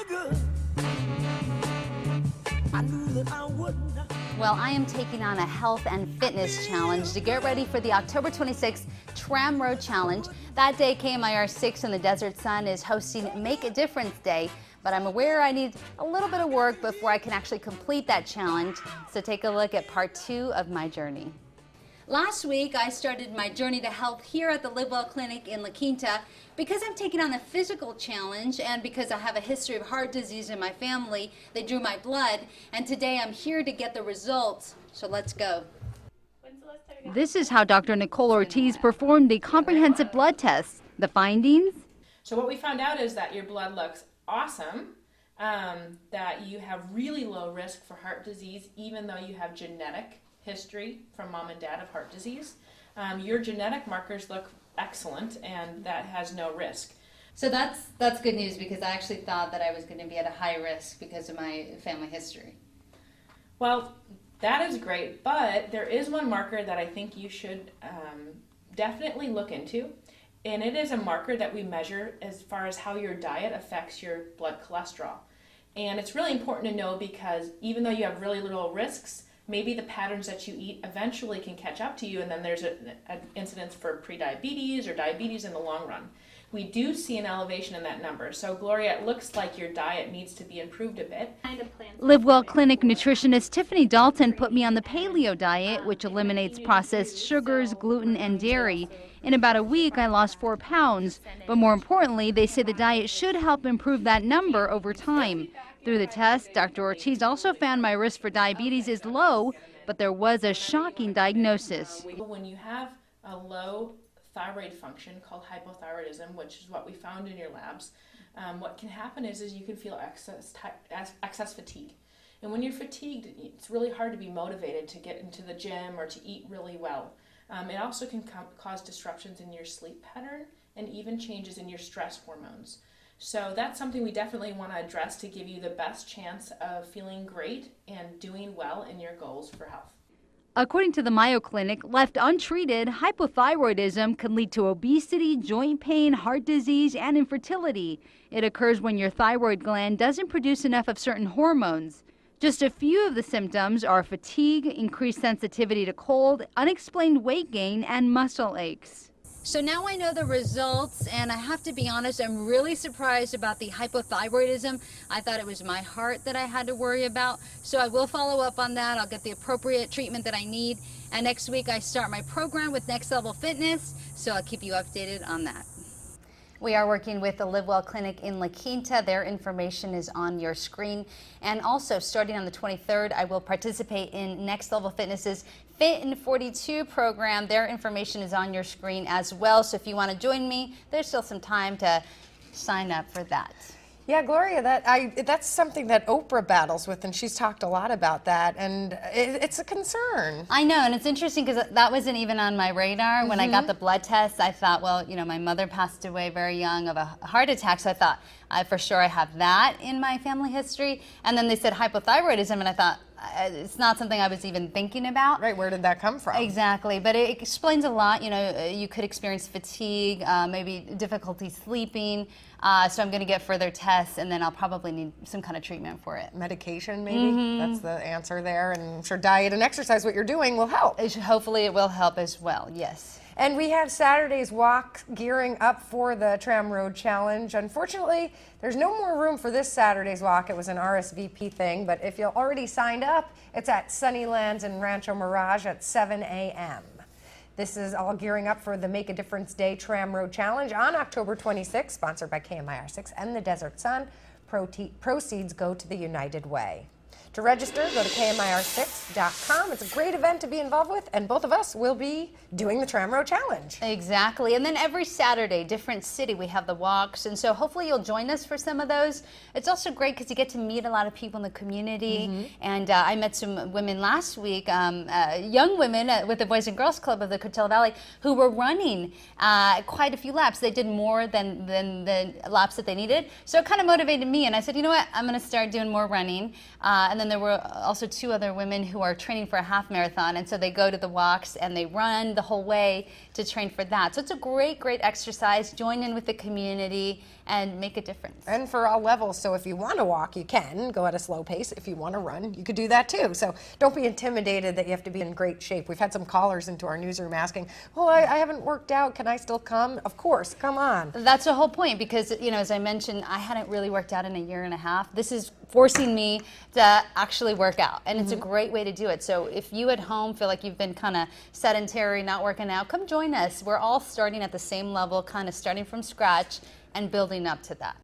good. I knew that I would not. Well, I am taking on a health and fitness challenge to get ready for the October 26th Tram Road Challenge. That day, KMIR-6 in the Desert Sun is hosting Make a Difference Day, but I'm aware I need a little bit of work before I can actually complete that challenge. So take a look at part 2 of my journey. Last week, I started my journey to health here at the Live Well Clinic in La Quinta. Because I'm taking on the physical challenge and because I have a history of heart disease in my family, they drew my blood, and today I'm here to get the results. So let's go. This is how Dr. Nicole Ortiz performed the comprehensive blood test. The findings? So what we found out is that your blood looks awesome, that you have really low risk for heart disease, even though you have genetic history from mom and dad of heart disease. Your genetic markers look excellent, and that has no risk. So that's good news, because I actually thought that I was going to be at a high risk because of my family history. Well, that is great, but there is one marker that I think you should definitely look into, and it is a marker that we measure as far as how your diet affects your blood cholesterol. And it's really important to know, because even though you have really little risks, maybe the patterns that you eat eventually can catch up to you, and then there's an incidence for prediabetes or diabetes in the long run. We do see an elevation in that number. So Gloria, it looks like your diet needs to be improved a bit. Live Well Clinic nutritionist Tiffany Dalton put me on the paleo diet, which eliminates processed sugars, gluten, and dairy. In about a week, I lost 4 pounds. But more importantly, they say the diet should help improve that number over time. Through the test, Dr. Ortiz also found my risk for diabetes is low, but there was a shocking diagnosis. When you have a low thyroid function called hypothyroidism, which is what we found in your labs, what can happen is you can feel excess fatigue. And when you're fatigued, it's really hard to be motivated to get into the gym or to eat really well. It also can cause disruptions in your sleep pattern and even changes in your stress hormones. So that's something we definitely want to address to give you the best chance of feeling great and doing well in your goals for health. According to the Mayo Clinic, left untreated, hypothyroidism can lead to obesity, joint pain, heart disease, and infertility. It occurs when your thyroid gland doesn't produce enough of certain hormones. Just a few of the symptoms are fatigue, increased sensitivity to cold, unexplained weight gain, and muscle aches. So now I know the results, and I have to be honest, I'm really surprised about the hypothyroidism. I thought it was my heart that I had to worry about. So I will follow up on that. I'll get the appropriate treatment that I need. And next week I start my program with Next Level Fitness, so I'll keep you updated on that. We are working with the Live Well Clinic in La Quinta. Their information is on your screen. And also, starting on the 23rd, I will participate in Next Level Fitness's Fit in 42 program. Their information is on your screen as well. So if you want to join me, there's still some time to sign up for that. Yeah, Gloria, that's something that Oprah battles with, and she's talked a lot about that, and it's a concern. I know, and it's interesting because that wasn't even on my radar. When I got the blood test, I thought, well, you know, my mother passed away very young of a heart attack, so I thought, for sure I have that in my family history. And then they said hypothyroidism, and I thought, it's not something I was even thinking about. Right, where did that come from? Exactly, but it explains a lot. You know, you could experience fatigue, maybe difficulty sleeping. So I'm going to get further tests, and then I'll probably need some kind of treatment for it. Medication, maybe? That's the answer there. And I'm sure diet and exercise, what you're doing, will help. Hopefully it will help as well, yes. And we have Saturday's walk gearing up for the Tram Road Challenge. Unfortunately, there's no more room for this Saturday's walk. It was an RSVP thing, but if you're already signed up, it's at Sunnylands in Rancho Mirage at 7 a.m. This is all gearing up for the Make a Difference Day Tram Road Challenge on October 26th, sponsored by KMIR-6 and the Desert Sun. Proceeds go to the United Way. To register, go to KMIR6.com. It's a great event to be involved with, and both of us will be doing the Tram Road Challenge. Exactly, and then every Saturday, different city, we have the walks, and so hopefully you'll join us for some of those. It's also great because you get to meet a lot of people in the community, and I met some women last week, young women with the Boys and Girls Club of the Coachella Valley, who were running quite a few laps. They did more than the laps that they needed, so it kind of motivated me, and I said, you know what, I'm going to start doing more running. And then there were also 2 other women who are training for a half marathon, and so they go to the walks and they run the whole way to train for that. So it's a great, great exercise. Join in with the community and make a difference. And for all levels, so if you want to walk, you can go at a slow pace. If you want to run, you could do that too. So don't be intimidated that you have to be in great shape. We've had some callers into our newsroom asking, well, I haven't worked out, can I still come? Of course, come on. That's the whole point, because, you know, as I mentioned, I hadn't really worked out in a year and a half. This is forcing me to actually work out, and it's a great way to do it. So if you at home feel like you've been kind of sedentary, not working out, come join us. We're all starting at the same level, kind of starting from scratch and building up to that.